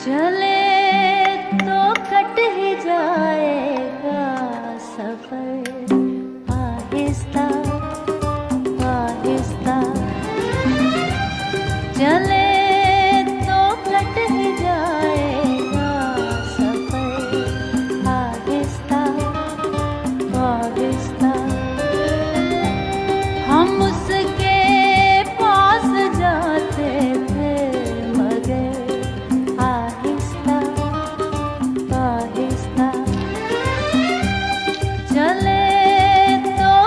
चले तो कट ही जाएगा सफर, आहिस्ता आहिस्ता चले।